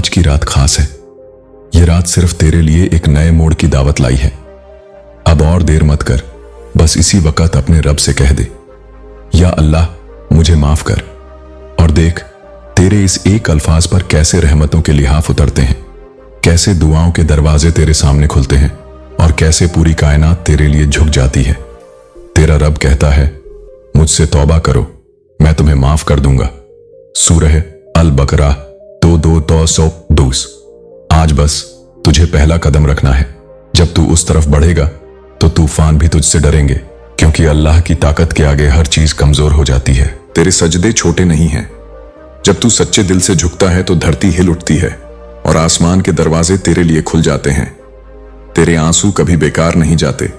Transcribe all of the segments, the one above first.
आज की रात खास है। ये रात सिर्फ तेरे लिए एक नए मोड़ की दावत लाई है। अब और देर मत कर, बस इसी वक्त अपने रब से कह दे, या अल्लाह मुझे माफ कर। और देख तेरे इस एक अल्फाज पर कैसे रहमतों के लिहाफ उतरते हैं, कैसे दुआओं के दरवाजे तेरे सामने खुलते हैं और कैसे पूरी कायनात तेरे लिए झुक जाती है। तेरा रब कहता है, मुझसे तौबा करो, मैं तुम्हें माफ कर दूंगा। सूरह अल बकरा 2:2-220। आज बस तुझे पहला कदम रखना है। जब तू उस तरफ बढ़ेगा तो तूफान भी तुझसे डरेंगे, क्योंकि अल्लाह की ताकत के आगे हर चीज कमजोर हो जाती है। तेरे सजदे छोटे नहीं हैं। जब तू सच्चे दिल से झुकता है तो धरती हिल उठती है और आसमान के दरवाजे तेरे लिए खुल जाते हैं। तेरे आंसू कभी बेकार नहीं जाते,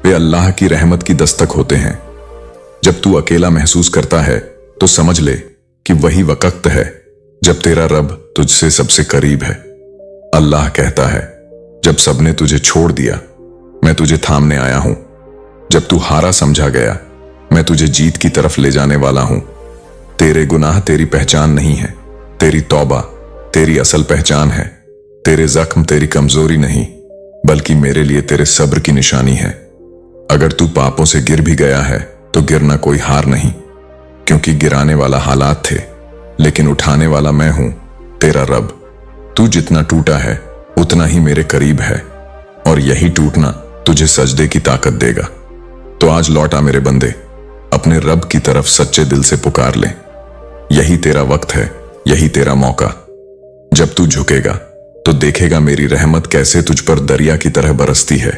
वे अल्लाह की रहमत की दस्तक होते हैं। जब तू अकेला महसूस करता है तो समझ ले कि वही वक्त है जब तेरा रब तुझसे सबसे करीब है। अल्लाह कहता है, जब सबने तुझे छोड़ दिया मैं तुझे थामने आया हूं। जब तू हारा समझा गया मैं तुझे जीत की तरफ ले जाने वाला हूं। तेरे गुनाह तेरी पहचान नहीं है, तेरी तौबा तेरी असल पहचान है। तेरे जख्म तेरी कमजोरी नहीं, बल्कि मेरे लिए तेरे सब्र की निशानी है। अगर तू पापों से गिर भी गया है तो गिरना कोई हार नहीं, क्योंकि गिराने वाला हालात थे लेकिन उठाने वाला मैं हूं, तेरा रब। तू जितना टूटा है उतना ही मेरे करीब है, और यही टूटना तुझे सजदे की ताकत देगा। तो आज लौटा मेरे बंदे, अपने रब की तरफ सच्चे दिल से पुकार ले। यही तेरा वक्त है, यही तेरा मौका। जब तू झुकेगा तो देखेगा मेरी रहमत कैसे तुझ पर दरिया की तरह बरसती है।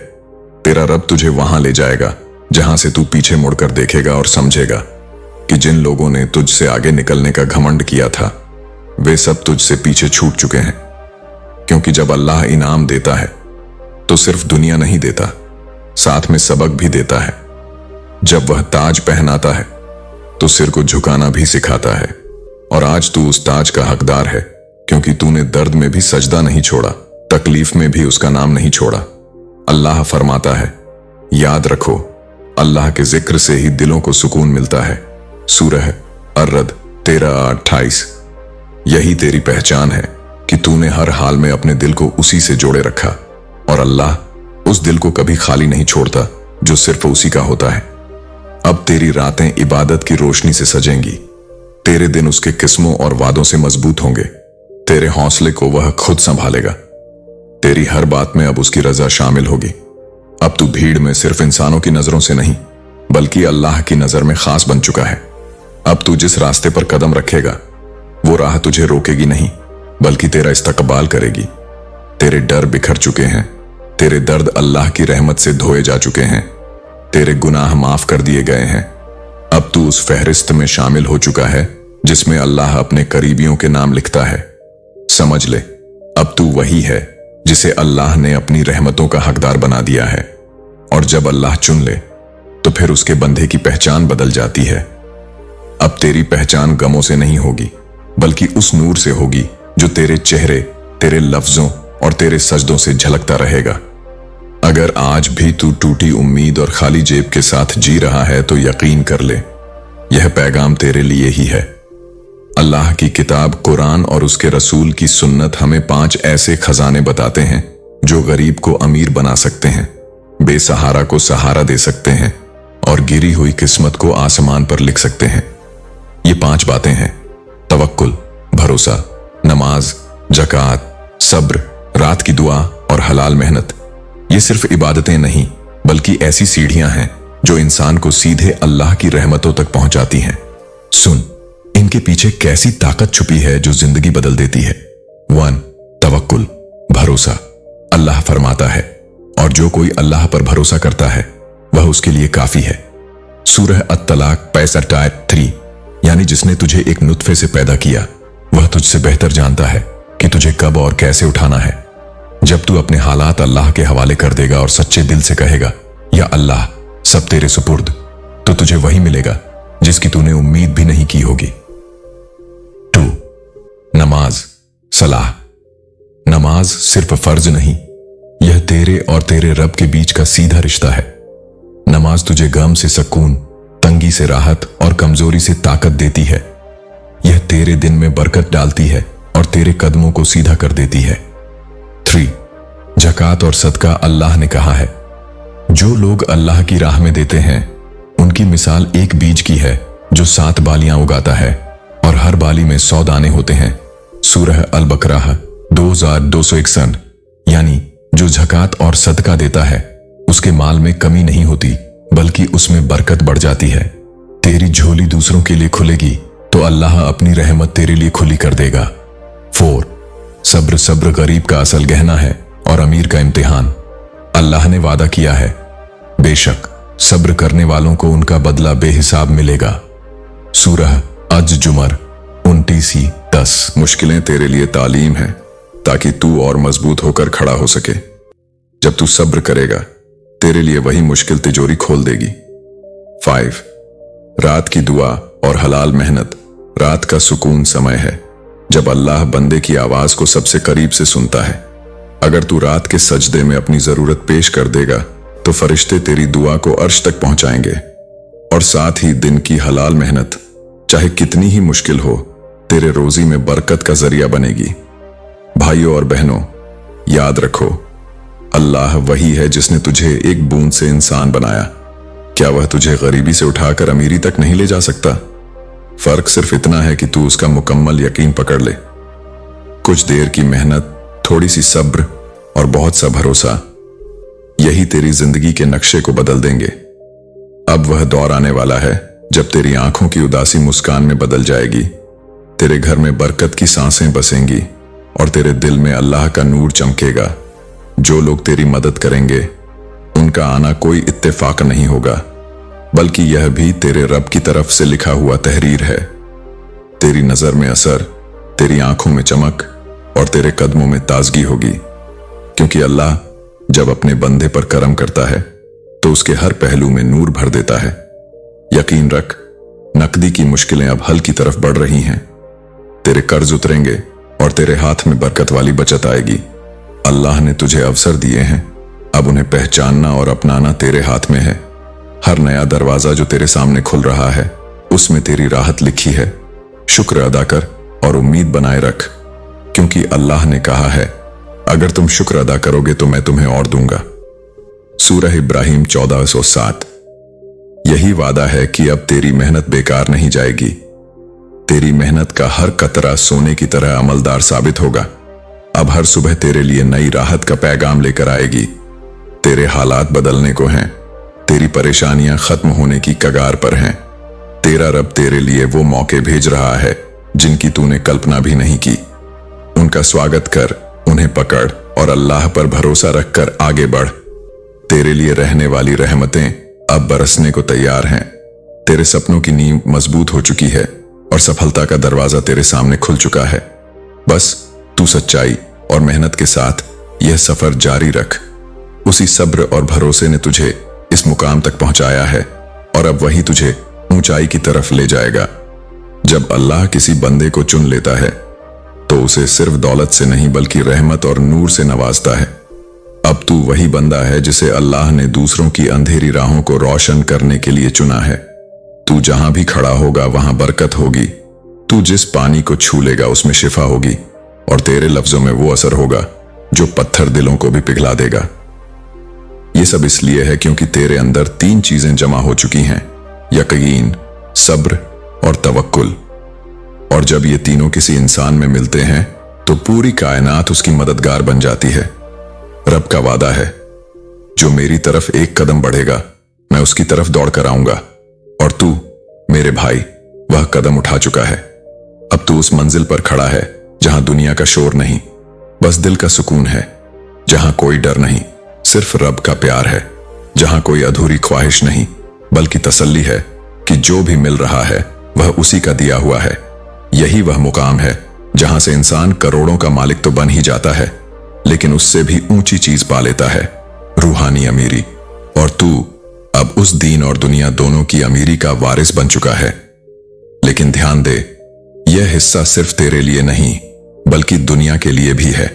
तेरा रब तुझे वहां ले जाएगा जहां से तू पीछे मुड़कर देखेगा और समझेगा कि जिन लोगों ने तुझसे आगे निकलने का घमंड किया था वे सब तुझसे पीछे छूट चुके हैं। क्योंकि जब अल्लाह इनाम देता है तो सिर्फ दुनिया नहीं देता, साथ में सबक भी देता है। जब वह ताज पहनाता है तो सिर को झुकाना भी सिखाता है। और आज तू उस ताज का हकदार है, क्योंकि तूने दर्द में भी सजदा नहीं छोड़ा, तकलीफ में भी उसका नाम नहीं छोड़ा। अल्लाह फरमाता है, याद रखो अल्लाह के जिक्र से ही दिलों को सुकून मिलता है। सूरह अर्रद 13:28। यही तेरी पहचान है कि तूने हर हाल में अपने दिल को उसी से जोड़े रखा, और अल्लाह उस दिल को कभी खाली नहीं छोड़ता जो सिर्फ उसी का होता है। अब तेरी रातें इबादत की रोशनी से सजेंगी, तेरे दिन उसके किस्मों और वादों से मजबूत होंगे। तेरे हौसले को वह खुद संभालेगा। तेरी हर बात में अब उसकी रजा शामिल होगी। अब तू भीड़ में सिर्फ इंसानों की नजरों से नहीं, बल्कि अल्लाह की नजर में खास बन चुका है। अब तू जिस रास्ते पर कदम रखेगा वो राह तुझे रोकेगी नहीं, बल्कि तेरा इस्तकबाल करेगी। तेरे डर बिखर चुके हैं, तेरे दर्द अल्लाह की रहमत से धोए जा चुके हैं, तेरे गुनाह माफ कर दिए गए हैं। अब तू उस फहरिस्त में शामिल हो चुका है जिसमें अल्लाह अपने करीबियों के नाम लिखता है। समझ ले, अब तू वही है जिसे अल्लाह ने अपनी रहमतों का हकदार बना दिया है। और जब अल्लाह चुन ले तो फिर उसके बंदे की पहचान बदल जाती है। अब तेरी पहचान गमों से नहीं होगी, बल्कि उस नूर से होगी जो तेरे चेहरे, तेरे लफ्जों और तेरे सजदों से झलकता रहेगा। अगर आज भी तू टूटी उम्मीद और खाली जेब के साथ जी रहा है तो यकीन कर ले, यह पैगाम तेरे लिए ही है। अल्लाह की किताब कुरान और उसके रसूल की सुन्नत हमें 5 ऐसे खजाने बताते हैं जो गरीब को अमीर बना सकते हैं, बेसहारा को सहारा दे सकते हैं और गिरी हुई किस्मत को आसमान पर लिख सकते हैं। ये 5 बातें हैं: तवक्कुल, भरोसा, नमाज, ज़कात, सब्र, रात की दुआ और हलाल मेहनत। ये सिर्फ इबादतें नहीं, बल्कि ऐसी सीढ़ियां हैं जो इंसान को सीधे अल्लाह की रहमतों तक पहुंचाती हैं। सुन, इनके पीछे कैसी ताकत छुपी है जो जिंदगी बदल देती है। 1. तवक्कुल, भरोसा। अल्लाह फरमाता है, और जो कोई अल्लाह पर भरोसा करता है वह उसके लिए काफी है। सूरह अत-तलाक 65:3। यानी जिसने तुझे एक नुत्फे से पैदा किया वह तुझसे बेहतर जानता है कि तुझे कब और कैसे उठाना है। जब तू अपने हालात अल्लाह के हवाले कर देगा और सच्चे दिल से कहेगा, या अल्लाह सब तेरे सुपुर्द, तो तुझे वही मिलेगा जिसकी तूने उम्मीद भी नहीं की होगी। 2. नमाज, सलाह। नमाज सिर्फ फर्ज नहीं, यह तेरे और तेरे रब के बीच का सीधा रिश्ता है। नमाज तुझे गम से सुकून, तंगी से राहत और कमजोरी से ताकत देती है। यह तेरे दिन में बरकत डालती है और तेरे कदमों को सीधा कर देती है। 3. ज़कात और सदका। अल्लाह ने कहा है, जो लोग अल्लाह की राह में देते हैं उनकी मिसाल एक बीज की है जो 7 बालियां उगाता है और हर बाली में 100 दाने होते हैं। सूरह अल बकराह 2261। यानी जो ज़कात और सदका देता है उसके माल में कमी नहीं होती बल्कि उसमें बरकत बढ़ जाती है। तेरी झोली दूसरों के लिए खुलेगी तो अल्लाह अपनी रहमत तेरे लिए खुली कर देगा। 4. सब्र। सब्र गरीब का असल गहना है और अमीर का इम्तिहान। अल्लाह ने वादा किया है, बेशक सब्र करने वालों को उनका बदला बेहिसाब मिलेगा। सूरह अज जुमर 29:10। मुश्किलें तेरे लिए तालीम है ताकि तू और मजबूत होकर खड़ा हो सके। जब तू सब्र करेगा तेरे लिए वही मुश्किल तिजोरी खोल देगी। 5. रात की दुआ और हलाल मेहनत। रात का सुकून समय है जब अल्लाह बंदे की आवाज को सबसे करीब से सुनता है। अगर तू रात के सजदे में अपनी जरूरत पेश कर देगा तो फरिश्ते तेरी दुआ को अर्श तक पहुंचाएंगे। और साथ ही दिन की हलाल मेहनत चाहे कितनी ही मुश्किल हो तेरे रोजी में बरकत का जरिया बनेगी। भाइयों और बहनों, याद रखो, अल्लाह वही है जिसने तुझे एक बूंद से इंसान बनाया। क्या वह तुझे गरीबी से उठाकर अमीरी तक नहीं ले जा सकता? फर्क सिर्फ इतना है कि तू उसका मुकम्मल यकीन पकड़ ले। कुछ देर की मेहनत, थोड़ी सी सब्र और बहुत सा भरोसा, यही तेरी जिंदगी के नक्शे को बदल देंगे। अब वह दौर आने वाला है जब तेरी आंखों की उदासी मुस्कान में बदल जाएगी, तेरे घर में बरकत की सांसें बसेंगी और तेरे दिल में अल्लाह का नूर चमकेगा। जो लोग तेरी मदद करेंगे उनका आना कोई इत्तेफाक नहीं होगा बल्कि यह भी तेरे रब की तरफ से लिखा हुआ तहरीर है। तेरी नजर में असर, तेरी आंखों में चमक और तेरे कदमों में ताजगी होगी, क्योंकि अल्लाह जब अपने बंदे पर करम करता है तो उसके हर पहलू में नूर भर देता है। यकीन रख, नकदी की मुश्किलें अब हल की तरफ बढ़ रही हैं। तेरे कर्ज उतरेंगे और तेरे हाथ में बरकत वाली बचत आएगी। अल्लाह ने तुझे अवसर दिए हैं, अब उन्हें पहचानना और अपनाना तेरे हाथ में है। हर नया दरवाजा जो तेरे सामने खुल रहा है उसमें तेरी राहत लिखी है। शुक्र अदा कर और उम्मीद बनाए रख, क्योंकि अल्लाह ने कहा है, अगर तुम शुक्र अदा करोगे तो मैं तुम्हें और दूंगा। सूरह इब्राहिम 14:7। यही वादा है कि अब तेरी मेहनत बेकार नहीं जाएगी। तेरी मेहनत का हर कतरा सोने की तरह अमलदार साबित होगा। अब हर सुबह तेरे लिए नई राहत का पैगाम लेकर आएगी। तेरे हालात बदलने को हैं, तेरी परेशानियां खत्म होने की कगार पर हैं। तेरा रब तेरे लिए वो मौके भेज रहा है जिनकी तूने कल्पना भी नहीं की। उनका स्वागत कर, उन्हें पकड़ और अल्लाह पर भरोसा रखकर आगे बढ़। तेरे लिए रहने वाली रहमतें अब बरसने को तैयार हैं। तेरे सपनों की नींव मजबूत हो चुकी है और सफलता का दरवाजा तेरे सामने खुल चुका है। बस तू सच्चाई और मेहनत के साथ यह सफर जारी रख। उसी सब्र और भरोसे ने तुझे इस मुकाम तक पहुंचाया है और अब वही तुझे ऊंचाई की तरफ ले जाएगा। जब अल्लाह किसी बंदे को चुन लेता है तो उसे सिर्फ दौलत से नहीं बल्कि रहमत और नूर से नवाजता है। अब तू वही बंदा है जिसे अल्लाह ने दूसरों की अंधेरी राहों को रोशन करने के लिए चुना है। तू जहां भी खड़ा होगा वहां बरकत होगी। तू जिस पानी को छू लेगा उसमें शिफा होगी और तेरे लफ्जों में वो असर होगा जो पत्थर दिलों को भी पिघला देगा। ये सब इसलिए है क्योंकि तेरे अंदर 3 चीजें जमा हो चुकी हैं, यकीन, सब्र और तवक्कुल। और जब ये तीनों किसी इंसान में मिलते हैं तो पूरी कायनात उसकी मददगार बन जाती है। रब का वादा है, जो मेरी तरफ एक कदम बढ़ेगा मैं उसकी तरफ दौड़ कर आऊंगा। और तू मेरे भाई वह कदम उठा चुका है। अब तू उस मंजिल पर खड़ा है जहां दुनिया का शोर नहीं, बस दिल का सुकून है। जहां कोई डर नहीं, सिर्फ रब का प्यार है। जहां कोई अधूरी ख्वाहिश नहीं बल्कि तसल्ली है कि जो भी मिल रहा है वह उसी का दिया हुआ है। यही वह मुकाम है जहां से इंसान करोड़ों का मालिक तो बन ही जाता है लेकिन उससे भी ऊंची चीज पा लेता है, रूहानी अमीरी। और तू अब उस दीन और दुनिया दोनों की अमीरी का वारिस बन चुका है। लेकिन ध्यान दे, यह हिस्सा सिर्फ तेरे लिए नहीं बल्कि दुनिया के लिए भी है,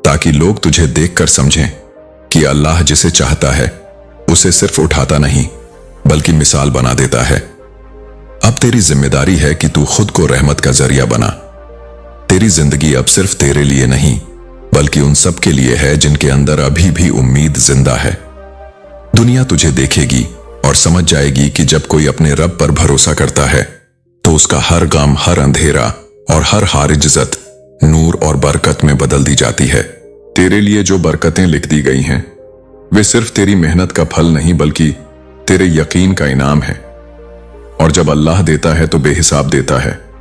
ताकि लोग तुझे देखकर समझें कि अल्लाह जिसे चाहता है उसे सिर्फ उठाता नहीं बल्कि मिसाल बना देता है। अब तेरी जिम्मेदारी है कि तू खुद को रहमत का जरिया बना। तेरी जिंदगी अब सिर्फ तेरे लिए नहीं बल्कि उन सब के लिए है जिनके अंदर अभी भी उम्मीद जिंदा है। दुनिया तुझे देखेगी और समझ जाएगी कि जब कोई अपने रब पर भरोसा करता है तो उसका हर गम, हर अंधेरा और हर हार इज्जत नूर और बरकत में बदल दी जाती है। तेरे लिए जो बरकतें लिख दी गई हैं वे सिर्फ तेरी मेहनत का फल नहीं बल्कि तेरे यकीन का इनाम है। और जब अल्लाह देता है तो बेहिसाब देता है।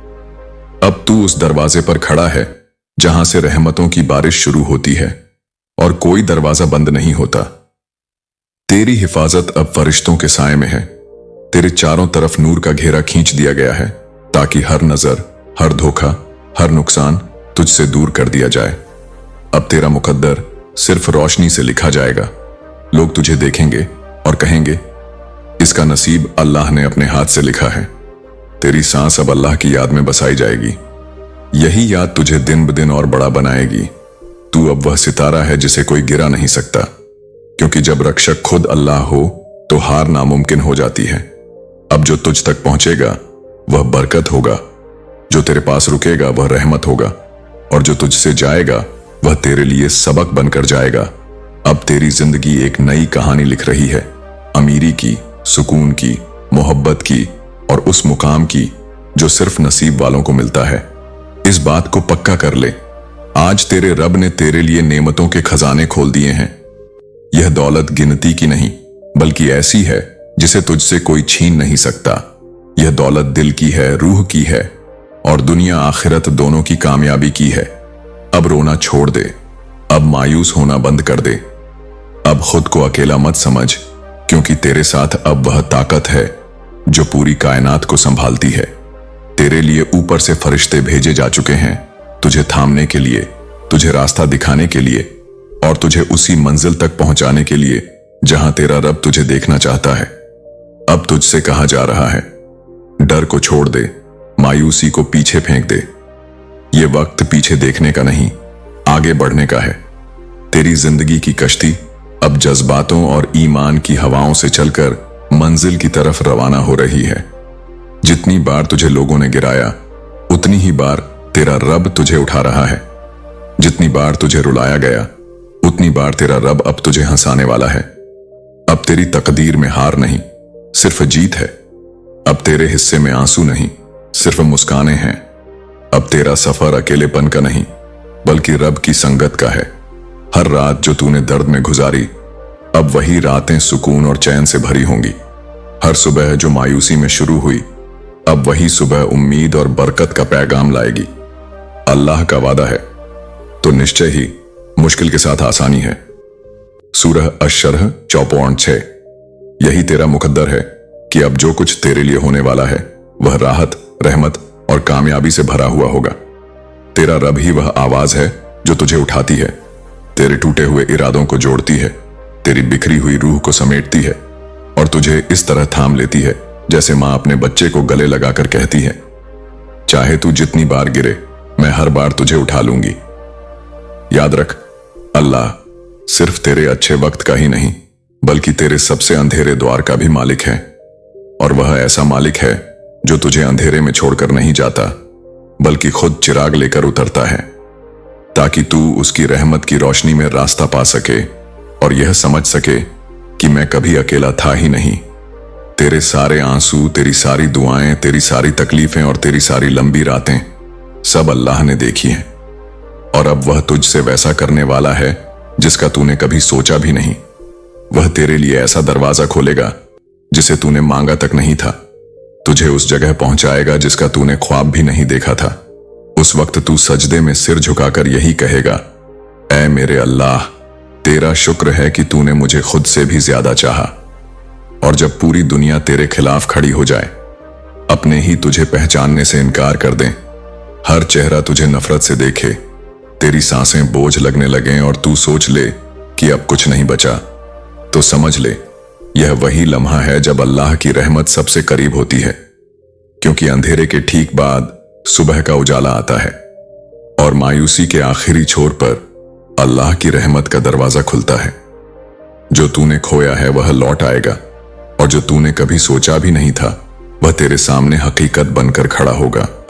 अब तू उस दरवाजे पर खड़ा है जहां से रहमतों की बारिश शुरू होती है और कोई दरवाजा बंद नहीं होता। तेरी हिफाजत अब फरिश्तों के साए में है। तेरे चारों तरफ नूर का घेरा खींच दिया गया है ताकि हर नजर, हर धोखा, हर नुकसान तुझसे दूर कर दिया जाए। अब तेरा मुकद्दर सिर्फ रोशनी से लिखा जाएगा। लोग तुझे देखेंगे और कहेंगे, इसका नसीब अल्लाह ने अपने हाथ से लिखा है। तेरी सांस अब अल्लाह की याद में बसाई जाएगी। यही याद तुझे दिन ब दिन और बड़ा बनाएगी। तू अब वह सितारा है जिसे कोई गिरा नहीं सकता, क्योंकि जब रक्षक खुद अल्लाह हो तो हार नामुमकिन हो जाती है। अब जो तुझ तक पहुंचेगा वह बरकत होगा, जो तेरे पास रुकेगा वह रहमत होगा, और जो तुझसे जाएगा वह तेरे लिए सबक बनकर जाएगा। अब तेरी जिंदगी एक नई कहानी लिख रही है, अमीरी की, सुकून की, मोहब्बत की और उस मुकाम की जो सिर्फ नसीब वालों को मिलता है। इस बात को पक्का कर ले, आज तेरे रब ने तेरे लिए नेमतों के खजाने खोल दिए हैं। यह दौलत गिनती की नहीं बल्कि ऐसी है जिसे तुझसे कोई छीन नहीं सकता। यह दौलत दिल की है, रूह की है और दुनिया आखिरत दोनों की कामयाबी की है। अब रोना छोड़ दे, अब मायूस होना बंद कर दे, अब खुद को अकेला मत समझ, क्योंकि तेरे साथ अब वह ताकत है जो पूरी कायनात को संभालती है। तेरे लिए ऊपर से फरिश्ते भेजे जा चुके हैं, तुझे थामने के लिए, तुझे रास्ता दिखाने के लिए और तुझे उसी मंजिल तक पहुंचाने के लिए जहां तेरा रब तुझे देखना चाहता है। अब तुझसे कहा जा रहा है, डर को छोड़ दे, मायूसी को पीछे फेंक दे। ये वक्त पीछे देखने का नहीं, आगे बढ़ने का है। तेरी जिंदगी की कश्ती अब जज्बातों और ईमान की हवाओं से चलकर मंजिल की तरफ रवाना हो रही है। जितनी बार तुझे लोगों ने गिराया उतनी ही बार तेरा रब तुझे उठा रहा है। जितनी बार तुझे रुलाया गया उतनी बार तेरा रब अब तुझे हंसाने वाला है। अब तेरी तकदीर में हार नहीं, सिर्फ जीत है। अब तेरे हिस्से में आंसू नहीं, सिर्फ मुस्कानें हैं। अब तेरा सफर अकेलेपन का नहीं बल्कि रब की संगत का है। हर रात जो तूने दर्द में गुजारी अब वही रातें सुकून और चैन से भरी होंगी। हर सुबह जो मायूसी में शुरू हुई अब वही सुबह उम्मीद और बरकत का पैगाम लाएगी। अल्लाह का वादा है तो निश्चय ही मुश्किल के साथ आसानी है। सूरह अश-शरह 4.6। यही तेरा मुकद्दर है कि अब जो कुछ तेरे लिए होने वाला है वह राहत, रहमत और कामयाबी से भरा हुआ होगा। तेरा रब ही वह आवाज है जो तुझे उठाती है, तेरे टूटे हुए इरादों को जोड़ती है, तेरी बिखरी हुई रूह को समेटती है और तुझे इस तरह थाम लेती है जैसे मां अपने बच्चे को गले लगाकर कहती है, चाहे तू जितनी बार गिरे मैं हर बार तुझे उठा लूंगी। याद रख, अल्लाह सिर्फ तेरे अच्छे वक्त का ही नहीं बल्कि तेरे सबसे अंधेरे द्वार का भी मालिक है। और वह ऐसा मालिक है जो तुझे अंधेरे में छोड़कर नहीं जाता बल्कि खुद चिराग लेकर उतरता है ताकि तू उसकी रहमत की रोशनी में रास्ता पा सके और यह समझ सके कि मैं कभी अकेला था ही नहीं। तेरे सारे आंसू, तेरी सारी दुआएं, तेरी सारी तकलीफें और तेरी सारी लंबी रातें सब अल्लाह ने देखी हैं और अब वह तुझसे वैसा करने वाला है जिसका तूने कभी सोचा भी नहीं। वह तेरे लिए ऐसा दरवाजा खोलेगा जिसे तूने मांगा तक नहीं था, तुझे उस जगह पहुंचाएगा जिसका तूने ख्वाब भी नहीं देखा था। उस वक्त तू सजदे में सिर झुकाकर यही कहेगा, ऐ मेरे अल्लाह, तेरा शुक्र है कि तूने मुझे खुद से भी ज्यादा चाहा। और जब पूरी दुनिया तेरे खिलाफ खड़ी हो जाए, अपने ही तुझे पहचानने से इनकार कर दें, हर चेहरा तुझे नफरत से देखे, तेरी सांसें बोझ लगने लगें और तू सोच ले कि अब कुछ नहीं बचा, तो समझ ले यह वही लम्हा है जब अल्लाह की रहमत सबसे करीब होती है, क्योंकि अंधेरे के ठीक बाद सुबह का उजाला आता है और मायूसी के आखिरी छोर पर अल्लाह की रहमत का दरवाजा खुलता है। जो तूने खोया है वह लौट आएगा और जो तूने कभी सोचा भी नहीं था वह तेरे सामने हकीकत बनकर खड़ा होगा।